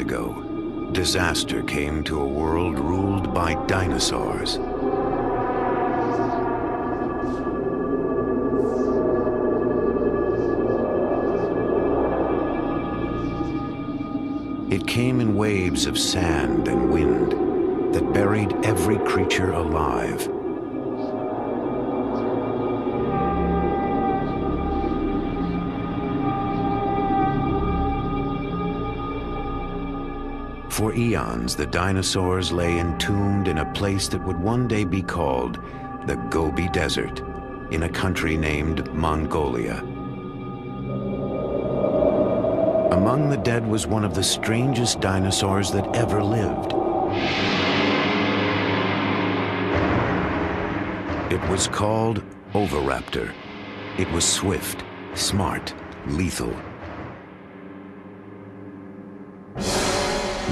ago, disaster came to a world ruled by dinosaurs. It came in waves of sand and wind that buried every creature alive. For eons, the dinosaurs lay entombed in a place that would one day be called the Gobi Desert, in a country named Mongolia. Among the dead was one of the strangest dinosaurs that ever lived. It was called Oviraptor. It was swift, smart, lethal.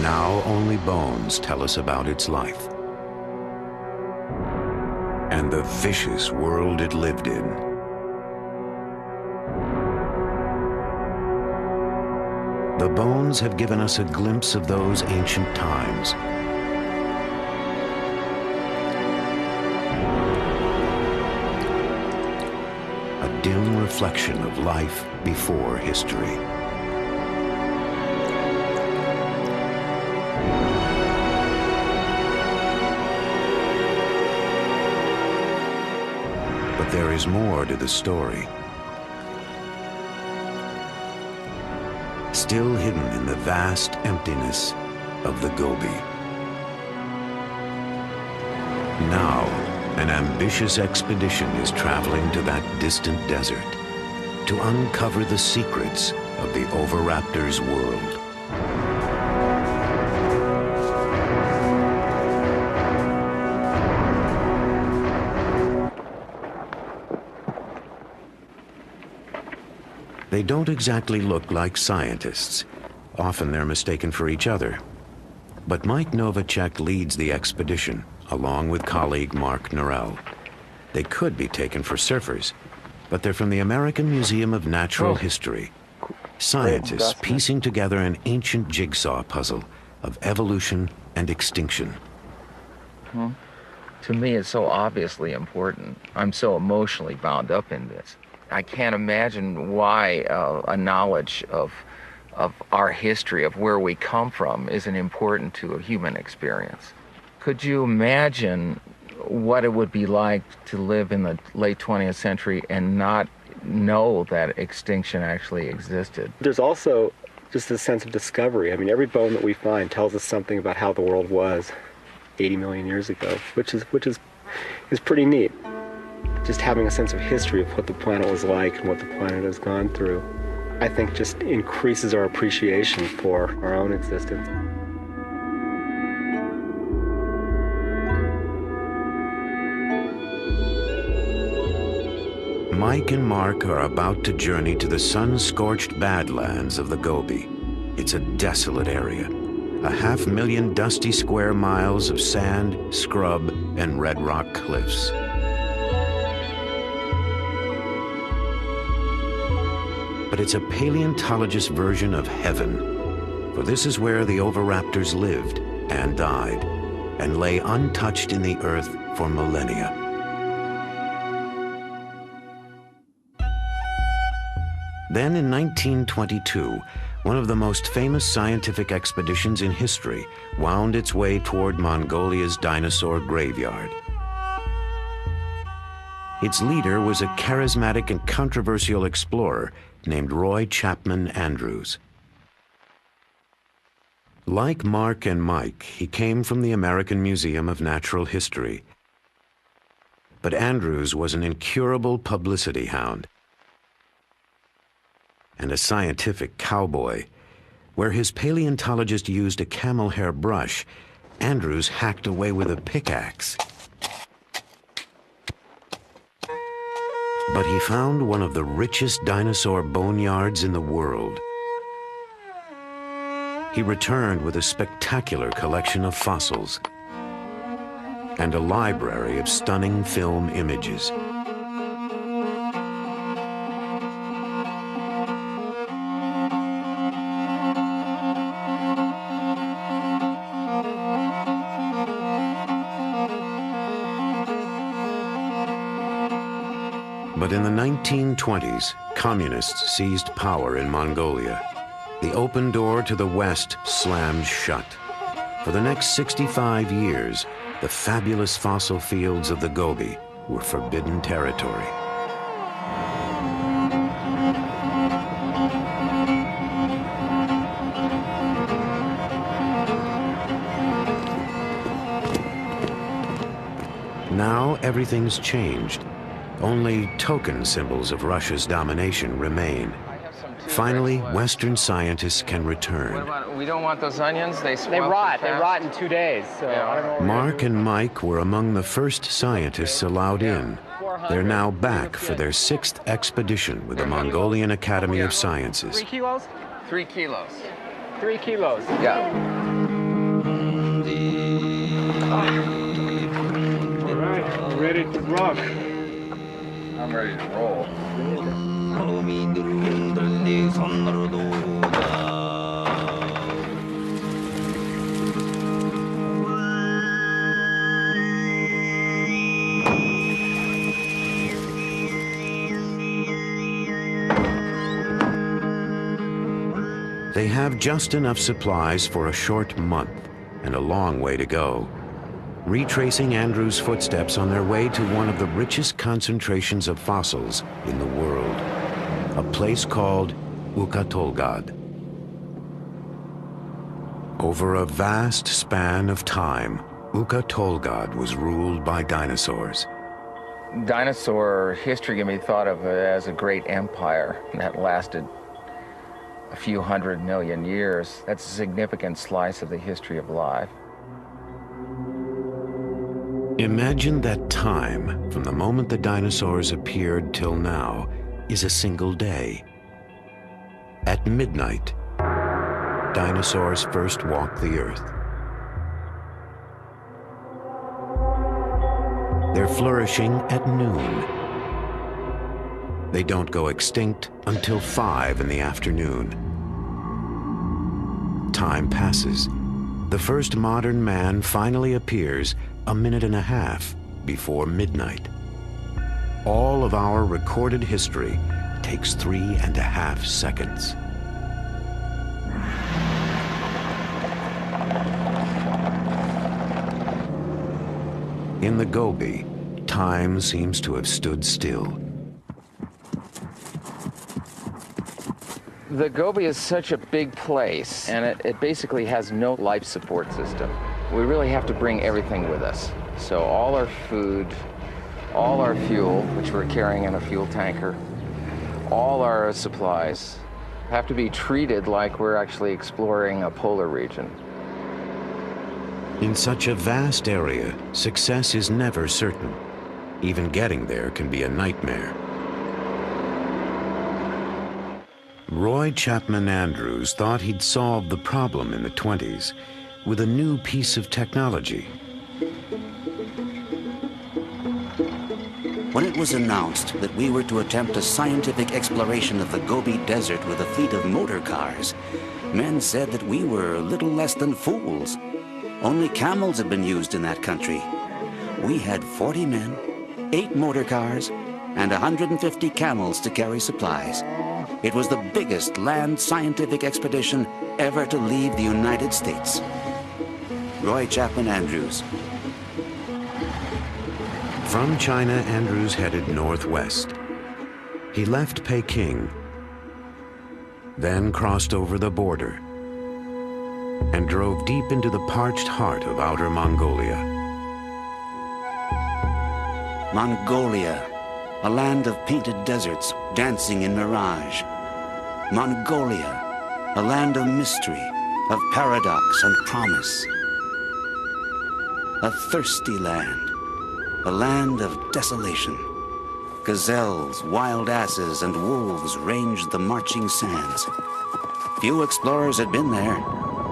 Now only bones tell us about its life and the vicious world it lived in. The bones have given us a glimpse of those ancient times. A dim reflection of life before history. But there is more to the story. Still hidden in the vast emptiness of the Gobi. Now, an ambitious expedition is traveling to that distant desert to uncover the secrets of the Oviraptor's world. They don't exactly look like scientists. Often they're mistaken for each other. But Mike Novacek leads the expedition, along with colleague Mark Norell. They could be taken for surfers, but they're from the American Museum of Natural History. Scientists piecing together an ancient jigsaw puzzle of evolution and extinction. To me, it's so obviously important. I'm so emotionally bound up in this. I can't imagine why a knowledge of our history, of where we come from, isn't important to a human experience. Could you imagine what it would be like to live in the late 20th century and not know that extinction actually existed? There's also just a sense of discovery. I mean, every bone that we find tells us something about how the world was 80 million years ago, which is pretty neat. Just having a sense of history of what the planet was like and what the planet has gone through, I think just increases our appreciation for our own existence. Mike and Mark are about to journey to the sun-scorched badlands of the Gobi. It's a desolate area, 500,000 dusty square miles of sand, scrub, and red rock cliffs. But it's a paleontologist's version of heaven, for this is where the Oviraptors lived and died, and lay untouched in the earth for millennia. Then in 1922, one of the most famous scientific expeditions in history wound its way toward Mongolia's dinosaur graveyard. Its leader was a charismatic and controversial explorer named Roy Chapman Andrews. Like Mark and Mike, he came from the American Museum of Natural History. But Andrews was an incurable publicity hound and a scientific cowboy. Where his paleontologist used a camel hair brush, Andrews hacked away with a pickaxe. But he found one of the richest dinosaur boneyards in the world. He returned with a spectacular collection of fossils and a library of stunning film images. But in the 1920s, communists seized power in Mongolia. The open door to the west slammed shut. For the next 65 years, the fabulous fossil fields of the Gobi were forbidden territory. Now everything's changed. Only token symbols of Russia's domination remain. Finally, Western scientists can return. We don't want those onions. They rot. They rot in 2 days. So I don't know. Mark and Mike were among the first scientists allowed in. They're now back for their 6th expedition with the Mongolian Academy of Sciences. 3 kilos? 3 kilos. 3 kilos. Yeah. All right, ready to rock. I'm ready to roll. They have just enough supplies for a short month and a long way to go. Retracing Andrew's footsteps on their way to one of the richest concentrations of fossils in the world, a place called Ukatolgad. Over a vast span of time, Ukatolgad was ruled by dinosaurs. Dinosaur history can be thought of as a great empire that lasted a few 100 million years. That's a significant slice of the history of life. Imagine that time from the moment the dinosaurs appeared till now is a single day. At midnight, dinosaurs first walked the earth. They're flourishing at noon. They don't go extinct until 5 in the afternoon. Time passes. The first modern man finally appears a minute and a half before midnight. All of our recorded history takes 3.5 seconds. In the Gobi, time seems to have stood still. The Gobi is such a big place, and it basically has no life support system. We really have to bring everything with us. So all our food, all our fuel, which we're carrying in a fuel tanker, all our supplies have to be treated like we're actually exploring a polar region. In such a vast area, success is never certain. Even getting there can be a nightmare. Roy Chapman Andrews thought he'd solved the problem in the 20s with a new piece of technology. When it was announced that we were to attempt a scientific exploration of the Gobi Desert with a fleet of motor cars, men said that we were little less than fools. Only camels had been used in that country. We had 40 men, 8 motor cars, and 150 camels to carry supplies. It was the biggest land scientific expedition ever to leave the United States. Roy Chapman Andrews. From China, Andrews headed northwest. He left Peking, then crossed over the border, and drove deep into the parched heart of outer Mongolia. Mongolia, a land of painted deserts dancing in mirage. Mongolia, a land of mystery, of paradox and promise. A thirsty land, a land of desolation. Gazelles, wild asses, and wolves ranged the marching sands. Few explorers had been there,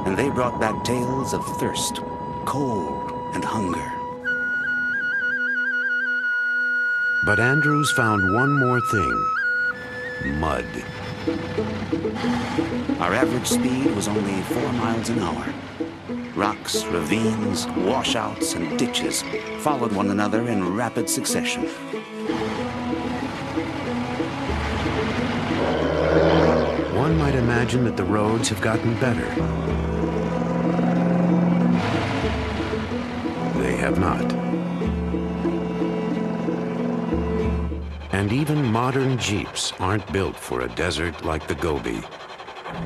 and they brought back tales of thirst, cold, and hunger. But Andrews found one more thing: mud. Our average speed was only 4 miles an hour. Rocks, ravines, washouts, and ditches followed one another in rapid succession. might imagine that the roads have gotten better. They have not. And even modern Jeeps aren't built for a desert like the Gobi.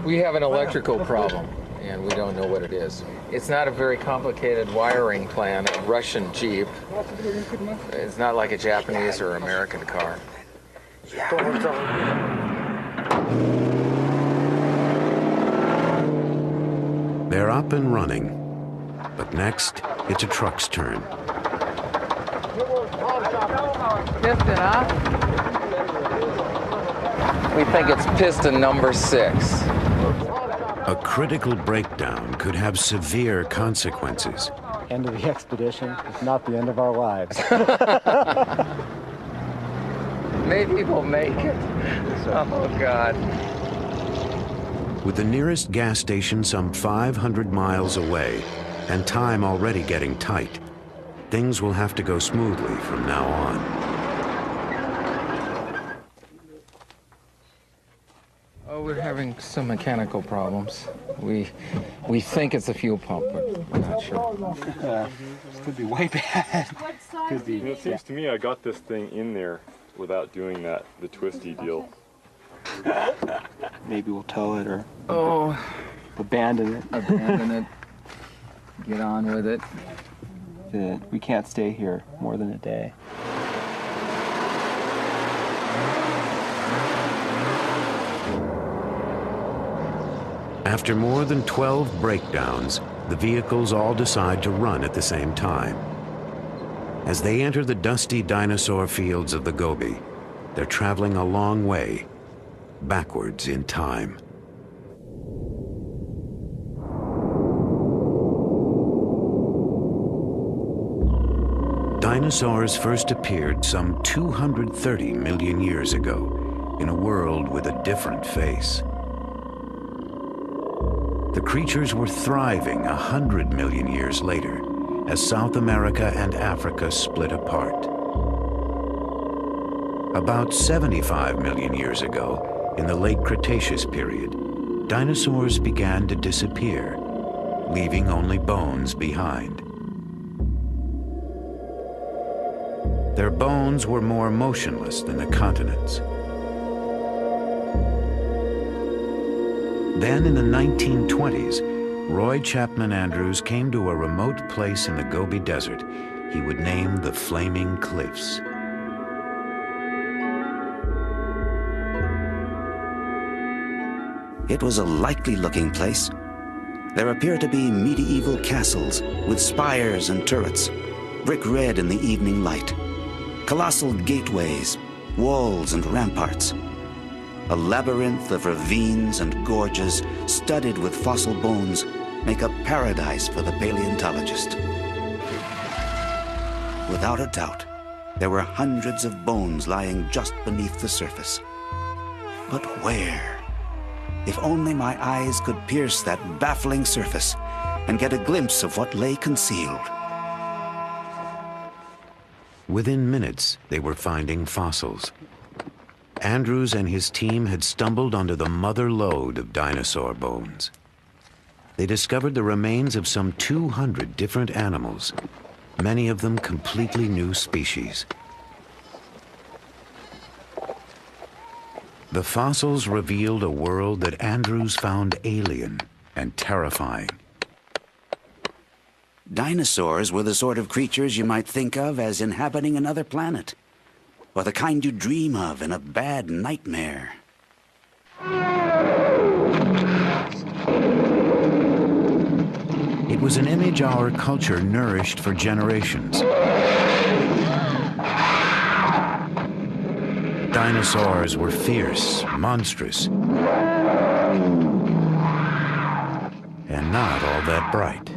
We have an electrical problem, and we don't know what it is. It's not a very complicated wiring plan. A Russian Jeep. It's not like a Japanese or American car. They're up and running, but next, it's a truck's turn. Piston, huh? We think it's piston number 6. A critical breakdown could have severe consequences. End of the expedition. It's not the end of our lives. Maybe we'll make it. Oh, God. With the nearest gas station some 500 miles away and time already getting tight, things will have to go smoothly from now on. Oh, we're having some mechanical problems. We think it's a fuel pump, but we're not sure. This could be way bad. Could be. It seems to me I got this thing in there without doing the twisty deal. Maybe we'll tow it or Abandon it. Get on with it. We can't stay here more than a day. After more than 12 breakdowns, the vehicles all decide to run at the same time. As they enter the dusty dinosaur fields of the Gobi, they're traveling a long way, backwards in time. Dinosaurs first appeared some 230 million years ago in a world with a different face. The creatures were thriving 100 million years later as South America and Africa split apart. About 75 million years ago, in the late Cretaceous period, dinosaurs began to disappear, leaving only bones behind. Their bones were more motionless than the continents. Then in the 1920s, Roy Chapman Andrews came to a remote place in the Gobi Desert he would name the Flaming Cliffs. It was a likely-looking place. There appeared to be medieval castles with spires and turrets, brick red in the evening light, colossal gateways, walls and ramparts. A labyrinth of ravines and gorges studded with fossil bones make a paradise for the paleontologist. Without a doubt, there were hundreds of bones lying just beneath the surface. But where? If only my eyes could pierce that baffling surface and get a glimpse of what lay concealed. Within minutes, they were finding fossils. Andrews and his team had stumbled onto the mother lode of dinosaur bones. They discovered the remains of some 200 different animals, many of them completely new species. The fossils revealed a world that Andrews found alien and terrifying. Dinosaurs were the sort of creatures you might think of as inhabiting another planet, or the kind you dream of in a bad nightmare. It was an image our culture nourished for generations. Dinosaurs were fierce, monstrous, and not all that bright.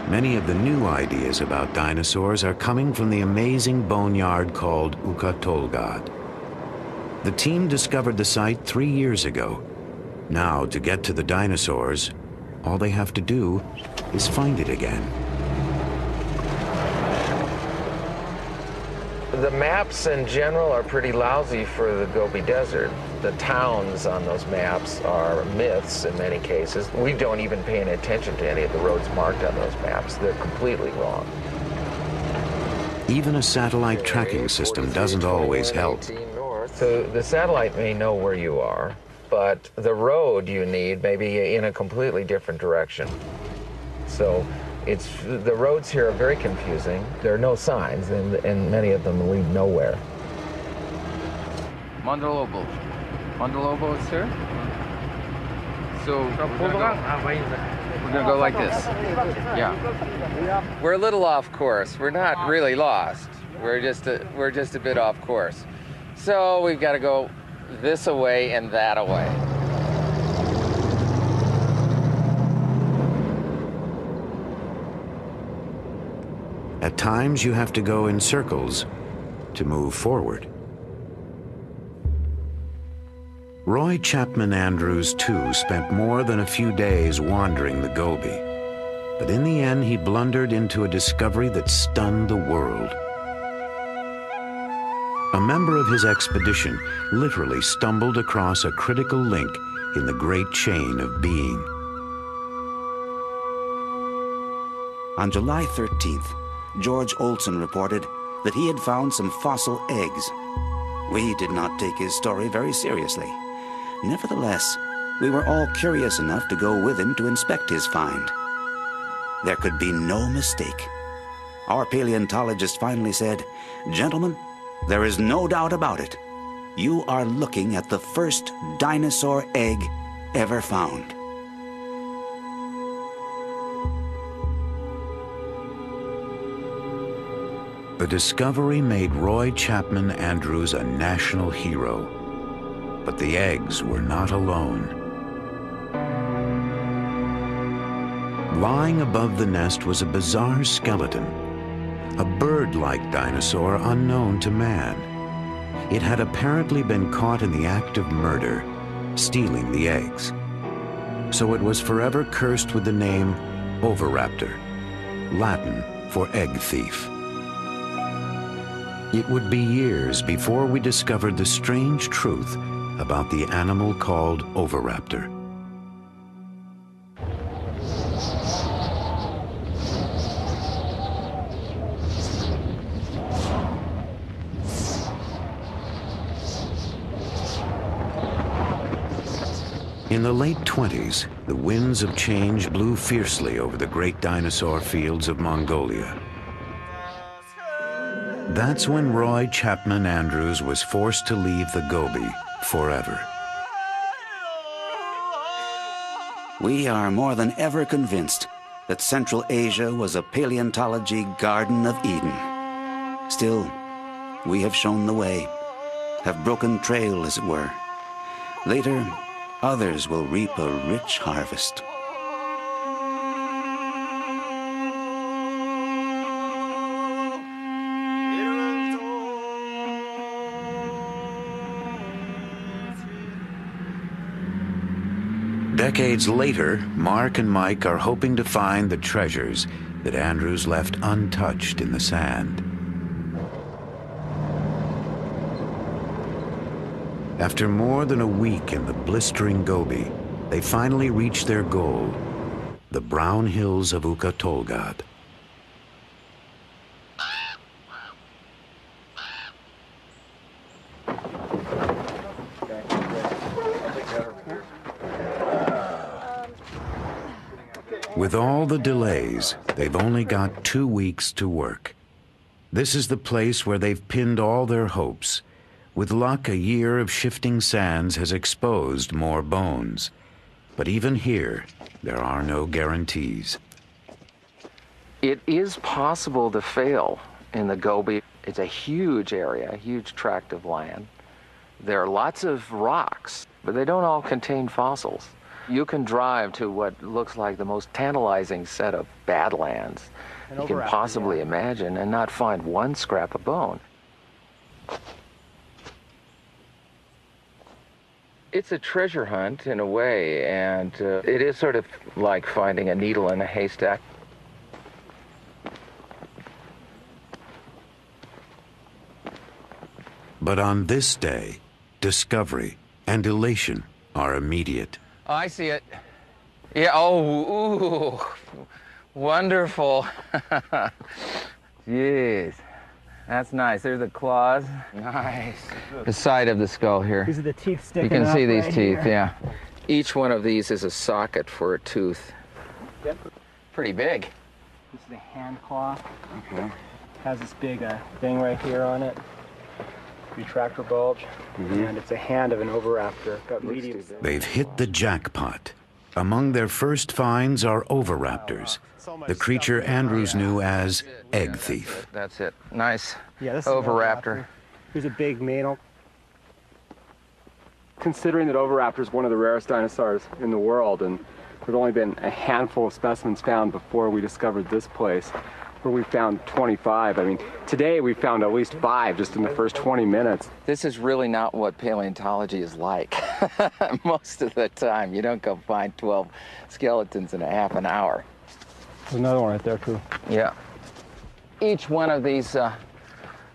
Many of the new ideas about dinosaurs are coming from the amazing boneyard called Ukatolgad. The team discovered the site 3 years ago, Now, to get to the dinosaurs, all they have to do is find it again. The maps in general are pretty lousy for the Gobi Desert. The towns on those maps are myths in many cases. We don't even pay any attention to any of the roads marked on those maps. They're completely wrong. Even a satellite tracking system doesn't always help. So the satellite may know where you are, but the road you need may be in a completely different direction. So the roads here are very confusing. There are no signs, and many of them lead nowhere. Mandalobo. Mandalobo is here. So we're gonna go like this. Yeah. We're a little off course. We're not really lost. We're just a bit off course. So we've got to go this away and that away. At times, you have to go in circles to move forward. Roy Chapman Andrews, too, spent more than a few days wandering the Gobi. But in the end, he blundered into a discovery that stunned the world. A member of his expedition literally stumbled across a critical link in the great chain of being. On July 13th, George Olson reported that he had found some fossil eggs. We did not take his story very seriously. Nevertheless, we were all curious enough to go with him to inspect his find. There could be no mistake. Our paleontologist finally said, "Gentlemen, there is no doubt about it. You are looking at the first dinosaur egg ever found." The discovery made Roy Chapman Andrews a national hero. But the eggs were not alone. Lying above the nest was a bizarre skeleton, a bird-like dinosaur unknown to man. It had apparently been caught in the act of murder, stealing the eggs. So it was forever cursed with the name Oviraptor, Latin for egg thief. It would be years before we discovered the strange truth about the animal called Oviraptor. In the late 20s, the winds of change blew fiercely over the great dinosaur fields of Mongolia. That's when Roy Chapman Andrews was forced to leave the Gobi forever. We are more than ever convinced that Central Asia was a paleontology Garden of Eden. Still, we have shown the way, have broken trail, as it were. Later, others will reap a rich harvest. Decades later, Mark and Mike are hoping to find the treasures that Andrews left untouched in the sand. After more than a week in the blistering Gobi, they finally reach their goal, the brown hills of Ukha-Tolgod. With all the delays, they've only got 2 weeks to work. This is the place where they've pinned all their hopes. With luck, a year of shifting sands has exposed more bones. But even here, there are no guarantees. It is possible to fail in the Gobi. It's a huge area, a huge tract of land. There are lots of rocks, but they don't all contain fossils. You can drive to what looks like the most tantalizing set of badlands you can possibly imagine and not find one scrap of bone. It's a treasure hunt in a way, and it is sort of like finding a needle in a haystack. But on this day, discovery and elation are immediate. Oh, I see it. Yeah, oh, ooh, wonderful. Jeez, that's nice. There's the claws. Nice. The side of the skull here. These are the teeth sticking You can up see these right teeth, here. yeah. Each one of these is a socket for a tooth. Yep. Pretty big. This is the hand claw. Okay. Has this big thing right here on it. Retractor bulge. And it's a hand of an oviraptor. Got medium. They've hit the jackpot. Among their first finds are oviraptors, the creature Andrews knew as egg thief. That's it. Nice. Yeah, this is an Oviraptor. Here's a big male. Considering that Oviraptor is one of the rarest dinosaurs in the world, and there'd only been a handful of specimens found before we discovered this place, where we found 25. I mean, today we found at least 5 just in the first 20 minutes. This is really not what paleontology is like. Most of the time, you don't go find 12 skeletons in a half an hour. There's another one right there, too. Yeah. Each one of these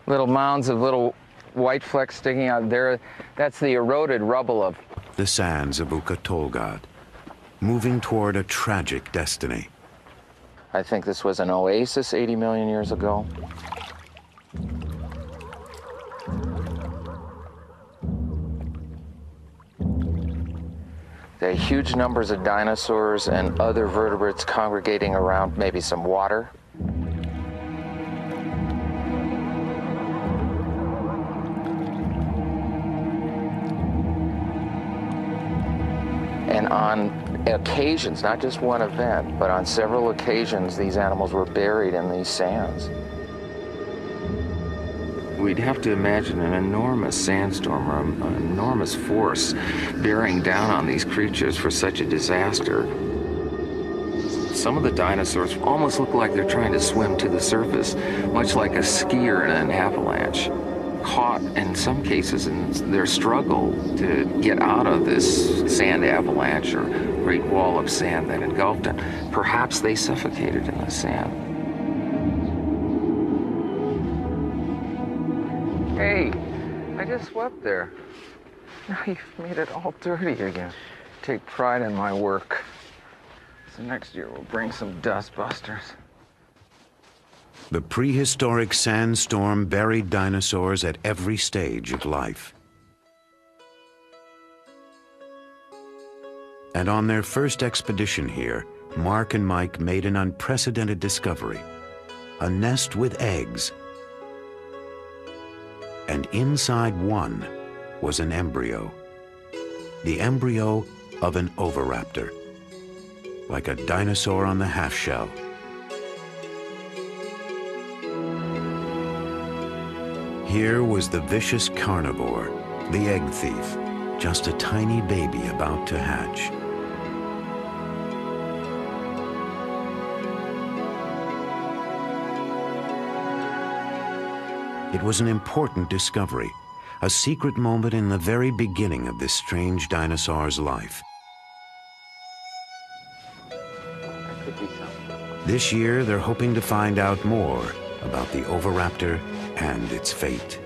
little mounds of little white flecks sticking out there, that's the eroded rubble of The sands of Ukatolgad, moving toward a tragic destiny. I think this was an oasis 80 million years ago. There are huge numbers of dinosaurs and other vertebrates congregating around maybe some water. And on occasions, not just one event, but on several occasions, these animals were buried in these sands. We'd have to imagine an enormous sandstorm or an enormous force bearing down on these creatures for such a disaster. Some of the dinosaurs almost look like they're trying to swim to the surface, much like a skier in an avalanche, caught in some cases in their struggle to get out of this sand avalanche or great wall of sand that engulfed them. Perhaps they suffocated in the sand. Hey, I just swept there. Now you've made it all dirty again. Take pride in my work. So next year we'll bring some dust busters. The prehistoric sandstorm buried dinosaurs at every stage of life. And on their first expedition here, Mark and Mike made an unprecedented discovery: a nest with eggs. And inside one was an embryo. The embryo of an oviraptor, like a dinosaur on the half-shell. Here was the vicious carnivore, the egg thief, just a tiny baby about to hatch. It was an important discovery, a secret moment in the very beginning of this strange dinosaur's life. This year, they're hoping to find out more about the oviraptor and its fate.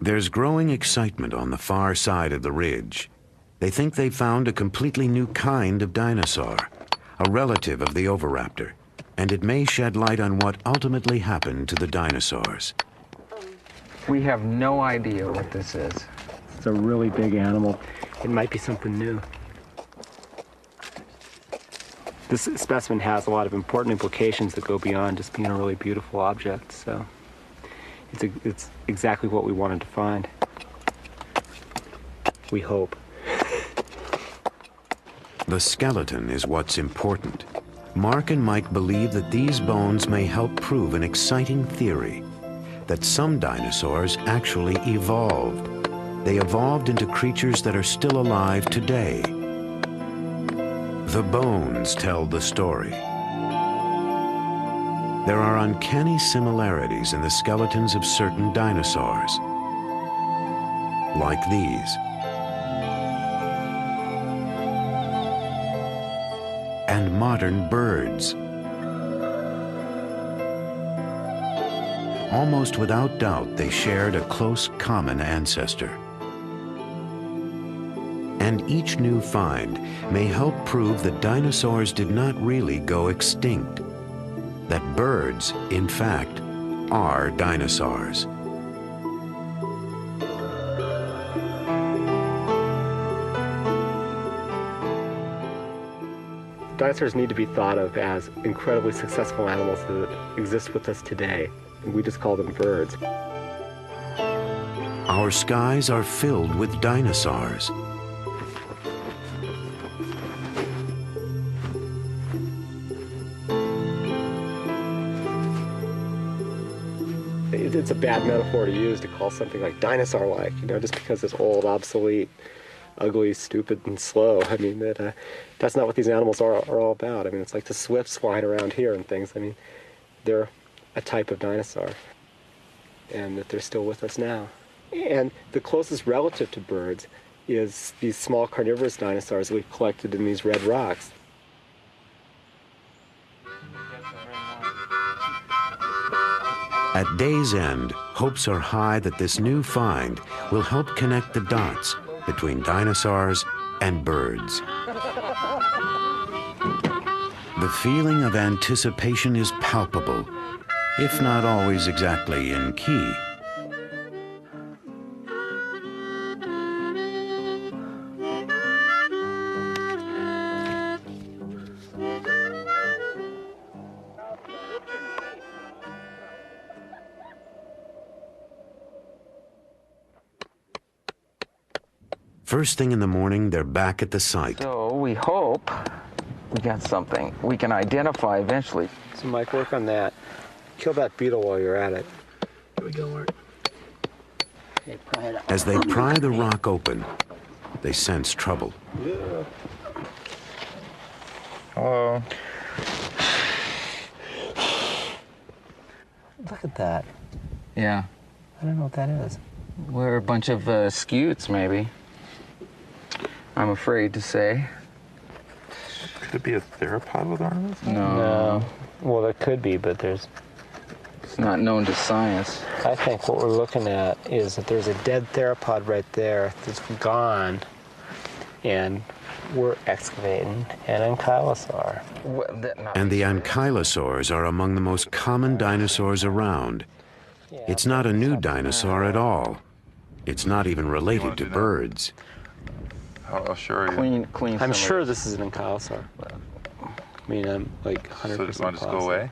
There's growing excitement on the far side of the ridge. They think they found a completely new kind of dinosaur, a relative of the oviraptor, and it may shed light on what ultimately happened to the dinosaurs. We have no idea what this is. It's a really big animal. It might be something new. This specimen has a lot of important implications that go beyond just being a really beautiful object, so it's exactly what we wanted to find. We hope. The skeleton is what's important. Mark and Mike believe that these bones may help prove an exciting theory, that some dinosaurs actually evolved they evolved into creatures that are still alive today. The bones tell the story. There are uncanny similarities in the skeletons of certain dinosaurs, like these. And modern birds. Almost without doubt, they shared a close common ancestor. And each new find may help prove that dinosaurs did not really go extinct, that birds, in fact, are dinosaurs. Dinosaurs need to be thought of as incredibly successful animals that exist with us today. We just call them birds. Our skies are filled with dinosaurs. It's a bad metaphor to use to call something like dinosaur-like, you know, just because it's old, obsolete, ugly, stupid, and slow. I mean, that's not what these animals are all about. I mean, it's like the swifts flying around here and things. I mean, they're a type of dinosaur, and that they're still with us now. And the closest relative to birds is these small carnivorous dinosaurs that we've collected in these red rocks. At day's end, hopes are high that this new find will help connect the dots between dinosaurs and birds. The feeling of anticipation is palpable, if not always exactly in key. First thing in the morning, they're back at the site. So we hope we got something we can identify eventually. So Mike, work on that. Kill that beetle while you're at it. Here we go, Art. As they pry the rock open, they sense trouble. Yeah. Hello. Look at that. Yeah. I don't know what that is. We're a bunch of scutes, maybe. I'm afraid to say. Could it be a theropod with arms? No. Well, there could be, but there's... It's not known to science. I think what we're looking at is that there's a dead theropod right there that's gone, and we're excavating an ankylosaur. And the ankylosaurs are among the most common dinosaurs around. It's not a new dinosaur at all. It's not even related to birds. I'll show you. Clean. I'm sure this is an ankylosaur. I mean, I'm like 100% So do you want to just go positive. away?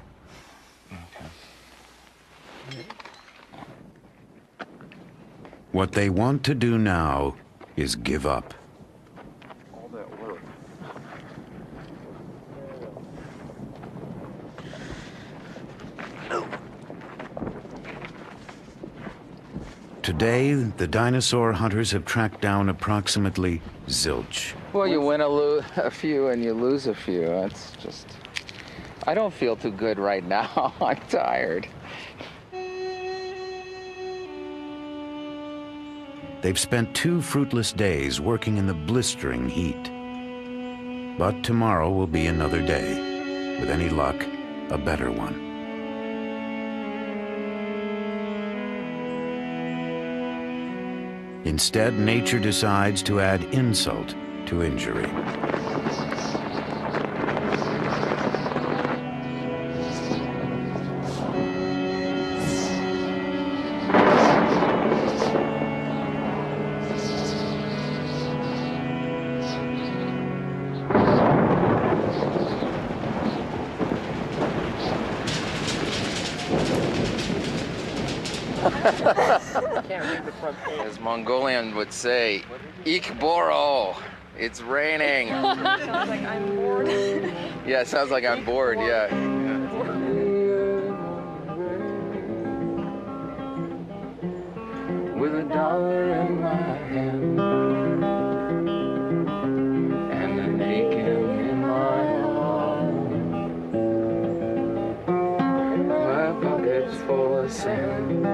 What they want to do now is give up. All that work. Today, the dinosaur hunters have tracked down approximately zilch. Well, you win a few and you lose a few. That's just... I don't feel too good right now. I'm tired. They've spent 2 fruitless days working in the blistering heat. But tomorrow will be another day. With any luck, a better one. Instead, nature decides to add insult to injury. As Mongolian would say, Ik Boro, it's raining. Sounds like I'm bored. Yeah, it sounds like I'm bored, yeah. With $1 in my full of sand.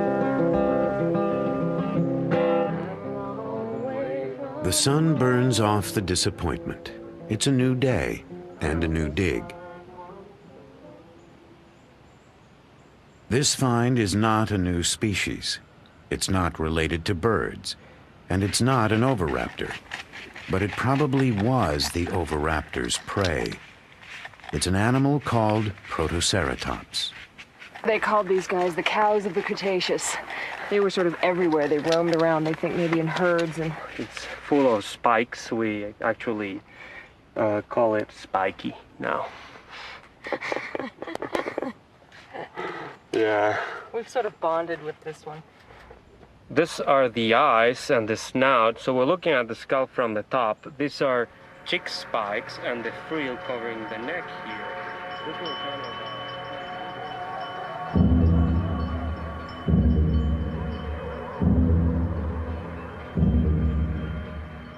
The sun burns off the disappointment. It's a new day and a new dig. This find is not a new species. It's not related to birds, and it's not an oviraptor. But it probably was the oviraptor's prey. It's an animal called Protoceratops. They called these guys the cows of the Cretaceous. They were sort of everywhere. They roamed around, they think maybe in herds. And it's full of spikes. We actually call it spiky now. Yeah. we've sort of bonded with this one. These are the eyes and the snout. So we're looking at the skull from the top. These are cheek spikes and the frill covering the neck here. This one kind of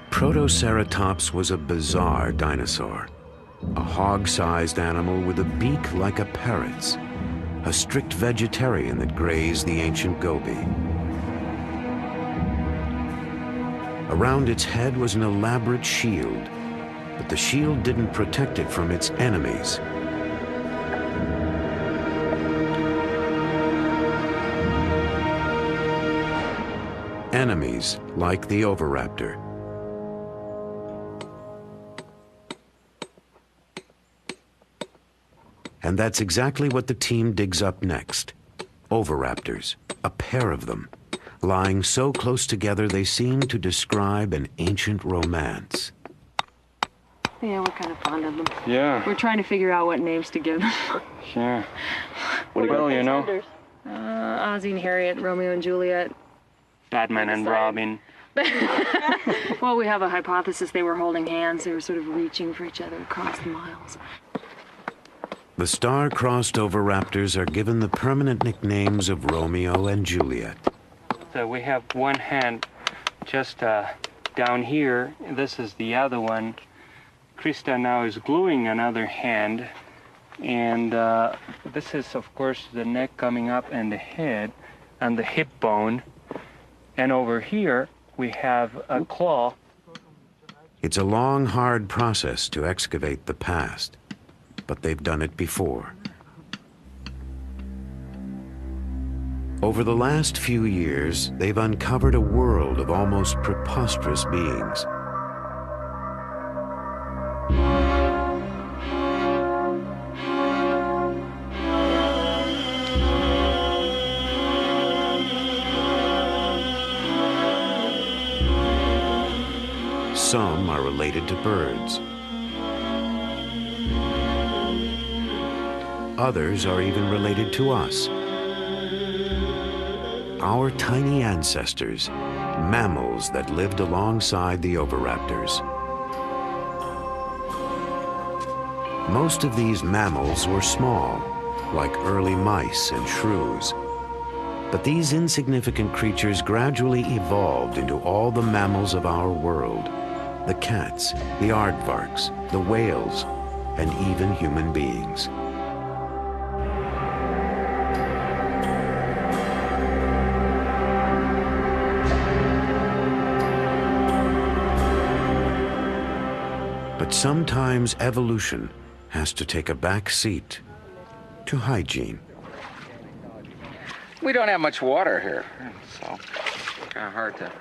Protoceratops was a bizarre dinosaur, a hog-sized animal with a beak like a parrot's, a strict vegetarian that grazed the ancient Gobi. Around its head was an elaborate shield, but the shield didn't protect it from its enemies. Enemies like the oviraptor. And that's exactly what the team digs up next. Oviraptors, a pair of them, lying so close together they seem to describe an ancient romance. Yeah, we're kind of fond of them. yeah. We're trying to figure out what names to give them. Sure. Well, you know, Ozzie and Harriet, Romeo and Juliet. Batman and Robin. Well, we have a hypothesis they were holding hands. They were sort of reaching for each other across the miles. The star-crossed oviraptors are given the permanent nicknames of Romeo and Juliet. So we have one hand just down here. This is the other one. Krista now is gluing another hand. And this is, of course, the neck coming up and the head and the hip bone. And over here, we have a claw. It's a long, hard process to excavate the past, but they've done it before. Over the last few years, they've uncovered a world of almost preposterous beings. Some are related to birds. Others are even related to us. Our tiny ancestors, mammals that lived alongside the oviraptors. Most of these mammals were small, like early mice and shrews. But these insignificant creatures gradually evolved into all the mammals of our world. The cats, the aardvarks, the whales, and even human beings. But sometimes evolution has to take a back seat to hygiene. We don't have much water here, so it's kind of hard to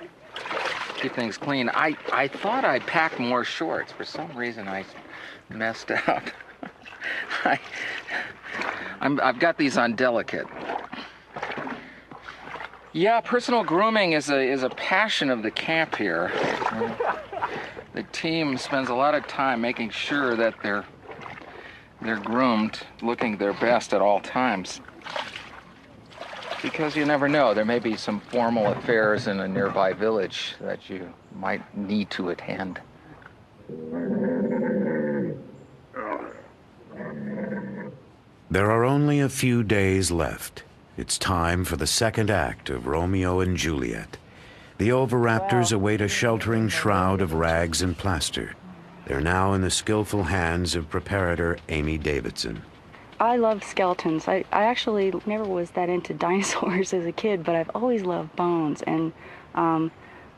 keep things clean. I thought I packed more shorts. For some reason, I messed up. I've got these on delicate. Yeah, personal grooming is a passion of the camp here. The team spends a lot of time making sure that they're groomed, looking their best at all times. Because you never know, there may be some formal affairs in a nearby village that you might need to attend. There are only a few days left. It's time for the second act of Romeo and Juliet. The oviraptors await a sheltering shroud of rags and plaster. They're now in the skillful hands of preparator Amy Davidson. I love skeletons. I actually never was that into dinosaurs as a kid, but I've always loved bones. And I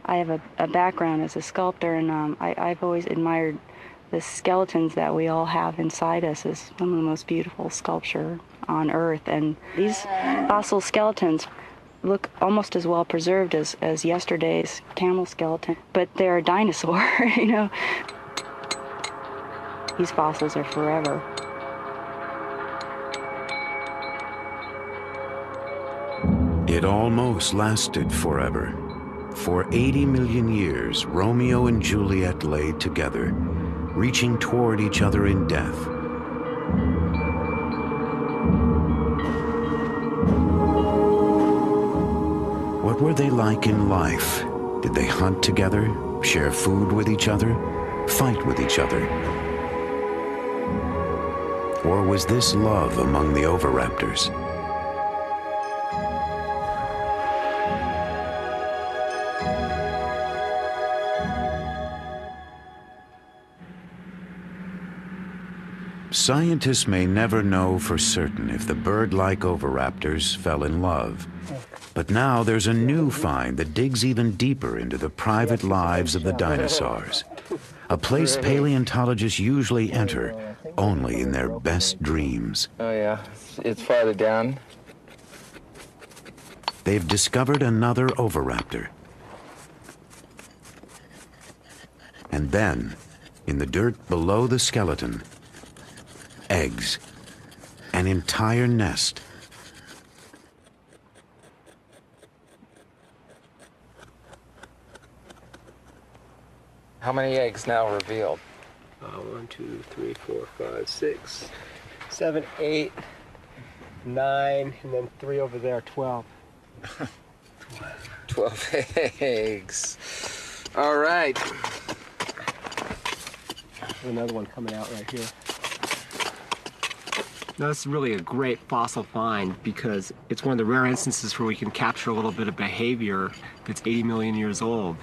have a background as a sculptor, and I've always admired the skeletons that we all have inside us as some of the most beautiful sculpture on Earth. And these fossil skeletons look almost as well preserved as yesterday's camel skeleton, but they're a dinosaur, you know. These fossils are forever. It almost lasted forever. For 80 million years, Romeo and Juliet lay together, reaching toward each other in death. What were they like in life? Did they hunt together, share food with each other, fight with each other? Or was this love among the oviraptors? Scientists may never know for certain if the bird-like oviraptors fell in love. But now there's a new find that digs even deeper into the private lives of the dinosaurs. A place paleontologists usually enter only in their best dreams. Oh yeah, it's farther down. They've discovered another oviraptor. And then, in the dirt below the skeleton, eggs, an entire nest. How many eggs now revealed? 1, 2, 3, 4, 5, 6, 7, 8, 9, and then 3 over there, 12. 12 eggs. All right. There's another one coming out right here. Now, this is really a great fossil find because it's one of the rare instances where we can capture a little bit of behavior that's 80 million years old.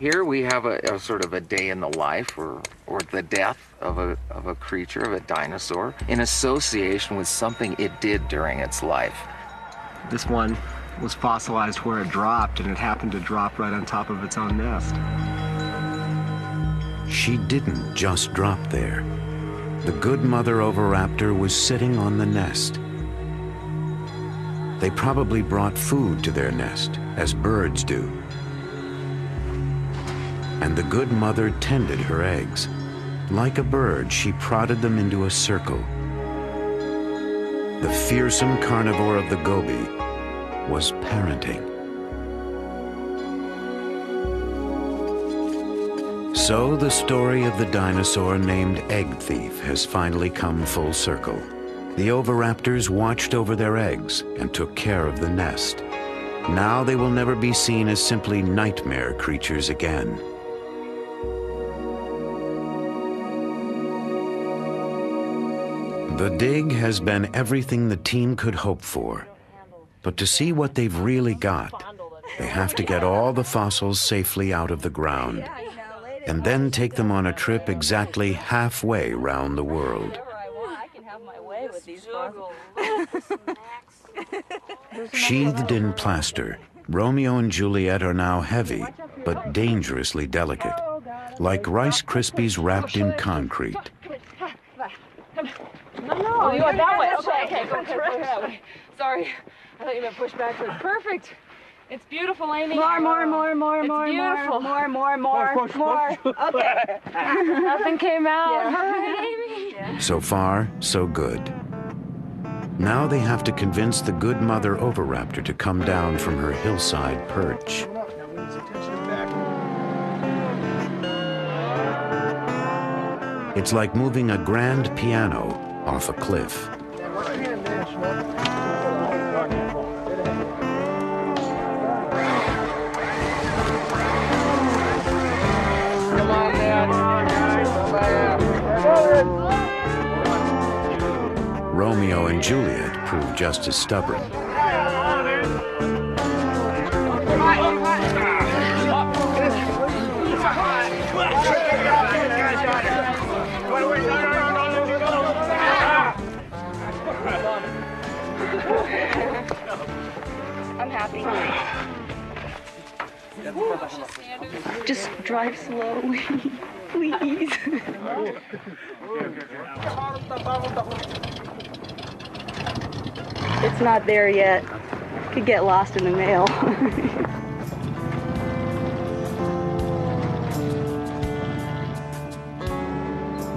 Here we have a sort of a day in the life or the death of a creature, of a dinosaur, in association with something it did during its life. This one was fossilized where it dropped, and it happened to drop right on top of its own nest. She didn't just drop there. The good mother oviraptor was sitting on the nest. They probably brought food to their nest, as birds do. And the good mother tended her eggs. Like a bird, she prodded them into a circle. The fearsome carnivore of the Gobi was parenting. So the story of the dinosaur named Egg Thief has finally come full circle. The oviraptors watched over their eggs and took care of the nest. Now they will never be seen as simply nightmare creatures again. The dig has been everything the team could hope for. But to see what they've really got, they have to get all the fossils safely out of the ground, and then take them on a trip exactly halfway round the world. Sheathed in plaster, Romeo and Juliet are now heavy, but dangerously delicate, like Rice Krispies wrapped in concrete. No, you went that way. Okay, go that way. Sorry, I thought you meant push backwards. Perfect. It's beautiful, Amy. More. Okay. Nothing came out. Yeah. All right, Amy. Yeah. So far, so good. Now they have to convince the good mother oviraptor to come down from her hillside perch. It's like moving a grand piano off a cliff. Romeo and Juliet prove just as stubborn. I'm happy. Just drive slowly, please. It's not there yet. Could get lost in the mail.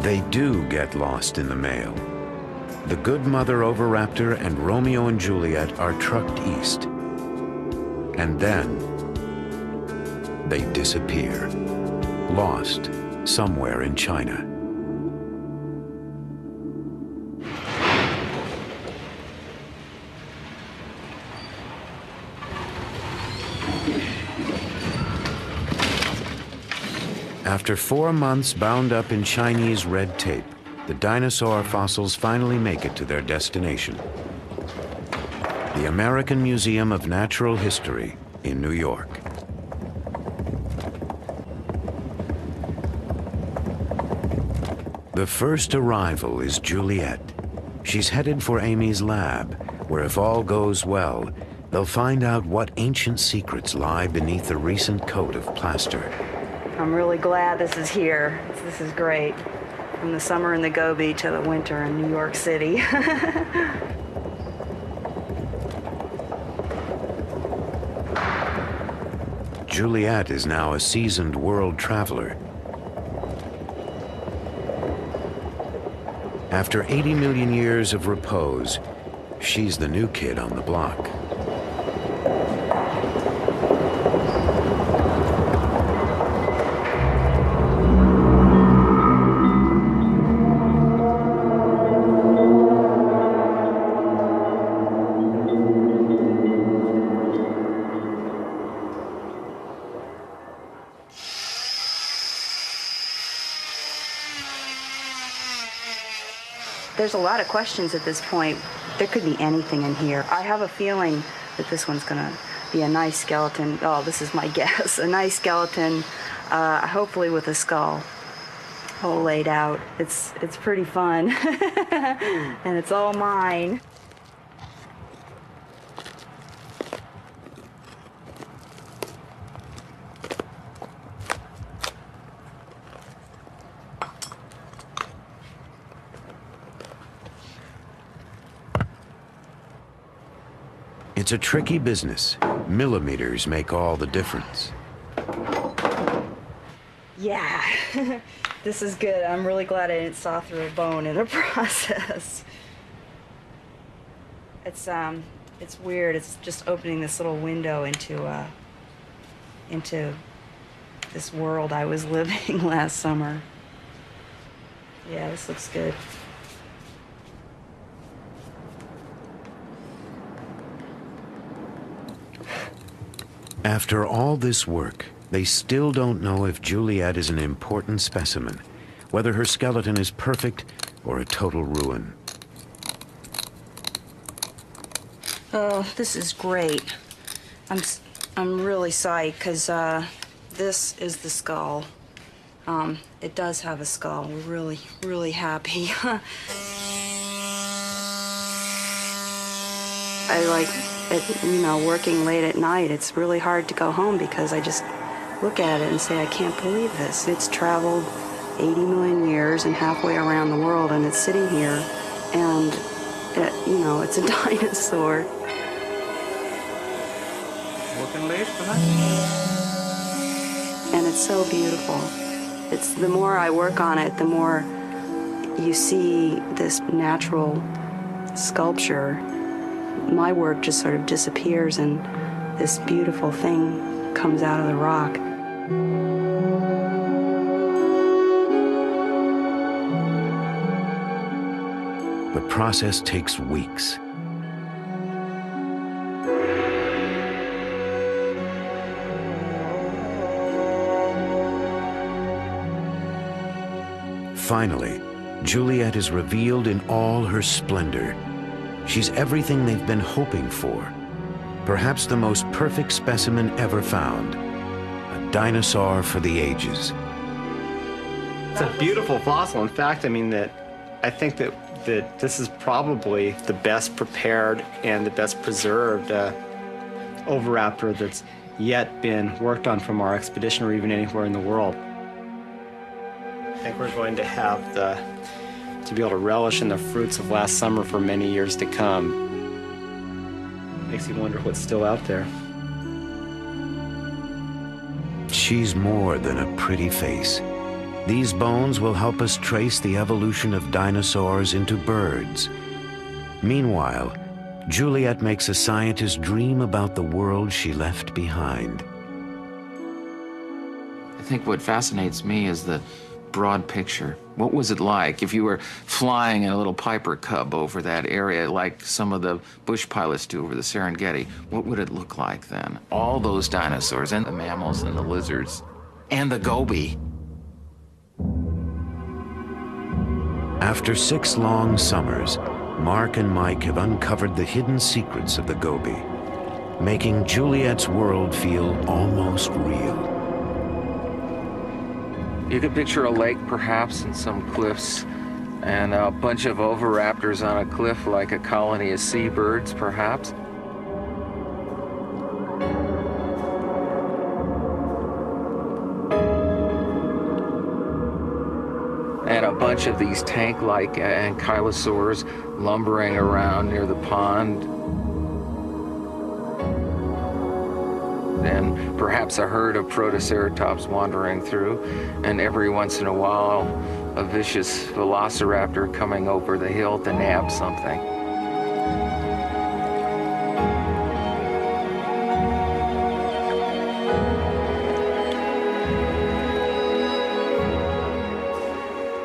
They do get lost in the mail. The good mother Oviraptor and Romeo and Juliet are trucked east. And then they disappear, lost somewhere in China. After 4 months bound up in Chinese red tape, the dinosaur fossils finally make it to their destination. The American Museum of Natural History in New York. The first arrival is Juliet. She's headed for Amy's lab, where if all goes well, they'll find out what ancient secrets lie beneath the recent coat of plaster. I'm really glad this is here. This is great. From the summer in the Gobi to the winter in New York City. Juliet is now a seasoned world traveler. After 80 million years of repose, she's the new kid on the block. There's a lot of questions at this point. There could be anything in here. I have a feeling that this one's gonna be a nice skeleton. Oh, this is my guess. A nice skeleton, hopefully with a skull all laid out. It's pretty fun, and it's all mine. It's a tricky business. Millimeters make all the difference. Yeah, this is good. I'm really glad I didn't saw through a bone in the process. It's weird. It's just opening this little window into this world I was living last summer. Yeah, this looks good. After all this work, they still don't know if Juliet is an important specimen, whether her skeleton is perfect or a total ruin. Oh, this is great. I'm really psyched because this is the skull. It does have a skull. We're really, really happy. I like it, you know, working late at night. It's really hard to go home because I just look at it and say, I can't believe this. It's traveled 80 million years and halfway around the world, and it's sitting here, and you know, it's a dinosaur. Working late tonight? And it's so beautiful. It's the more I work on it, the more you see this natural sculpture. My work just sort of disappears and this beautiful thing comes out of the rock. The process takes weeks. Finally, Juliet is revealed in all her splendor. She's everything they've been hoping for. Perhaps the most perfect specimen ever found. A dinosaur for the ages. It's a beautiful fossil. In fact, I mean, I think that that this is probably the best prepared and the best preserved oviraptor that's yet been worked on from our expedition or even anywhere in the world. I think we're going to have to be able to relish in the fruits of last summer for many years to come. Makes you wonder what's still out there. She's more than a pretty face. These bones will help us trace the evolution of dinosaurs into birds. Meanwhile, Juliet makes a scientist dream about the world she left behind. I think what fascinates me is the broad picture. What was it like if you were flying in a little Piper Cub over that area like some of the bush pilots do over the Serengeti? What would it look like then? All those dinosaurs and the mammals and the lizards and the goby. After 6 long summers, Mark and Mike have uncovered the hidden secrets of the goby, making Juliet's world feel almost real. You could picture a lake, perhaps, and some cliffs, and a bunch of oviraptors on a cliff like a colony of seabirds, perhaps. And a bunch of these tank-like ankylosaurs lumbering around near the pond. And perhaps a herd of protoceratops wandering through, and every once in a while, a vicious velociraptor coming over the hill to nab something.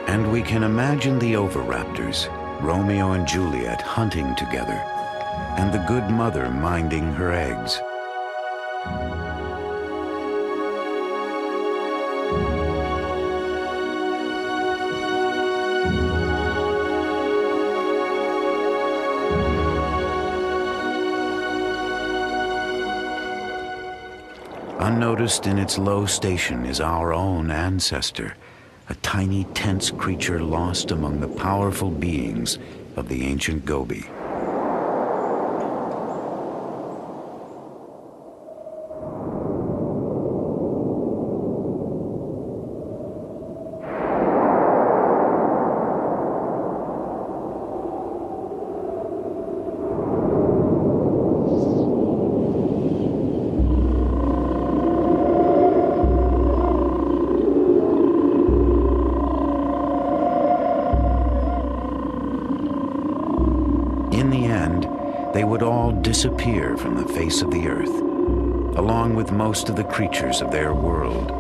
And we can imagine the oviraptors, Romeo and Juliet hunting together, and the good mother minding her eggs. Unnoticed in its low station is our own ancestor, a tiny, tense creature lost among the powerful beings of the ancient goby. Disappear from the face of the earth, along with most of the creatures of their world.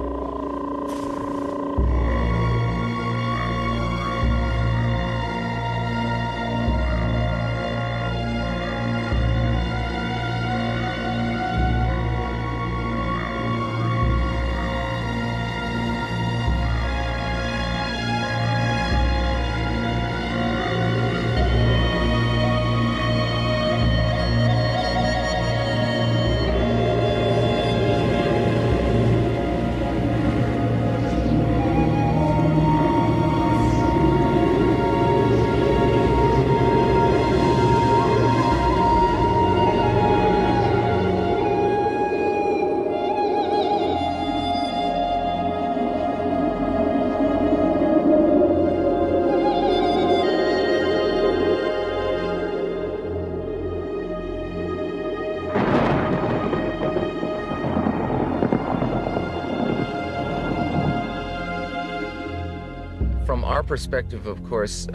From our perspective, of course,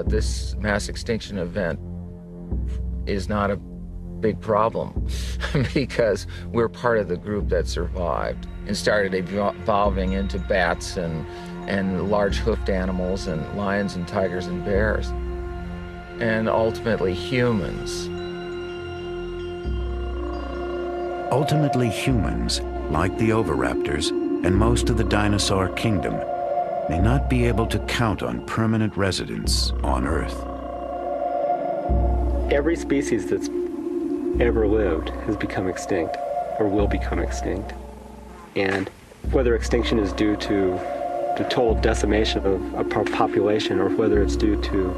this mass extinction event is not a big problem because we're part of the group that survived and started evolving into bats and large hoofed animals and lions and tigers and bears, and ultimately humans. Ultimately humans, like the oviraptors and most of the dinosaur kingdom, may not be able to count on permanent residence on Earth. Every species that's ever lived has become extinct or will become extinct. And whether extinction is due to the total decimation of a population or whether it's due to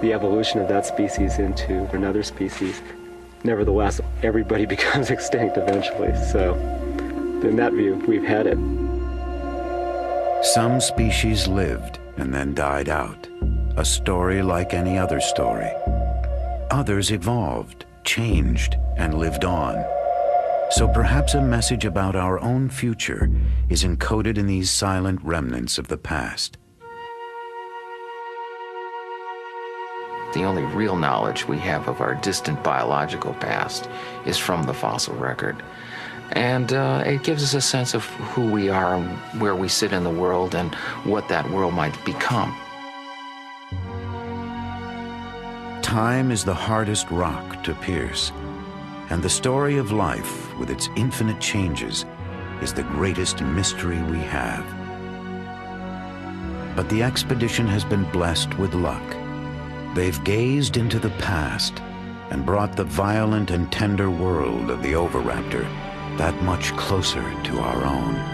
the evolution of that species into another species. Nevertheless, everybody becomes extinct eventually. So, in that view, we've had it. Some species lived and then died out, a story like any other story. Others evolved, changed, and lived on. So perhaps a message about our own future is encoded in these silent remnants of the past. The only real knowledge we have of our distant biological past is from the fossil record. And it gives us a sense of who we are and where we sit in the world and what that world might become. Time is the hardest rock to pierce, and the story of life, with its infinite changes, is the greatest mystery we have. But the expedition has been blessed with luck. They've gazed into the past and brought the violent and tender world of the oviraptor that much closer to our own.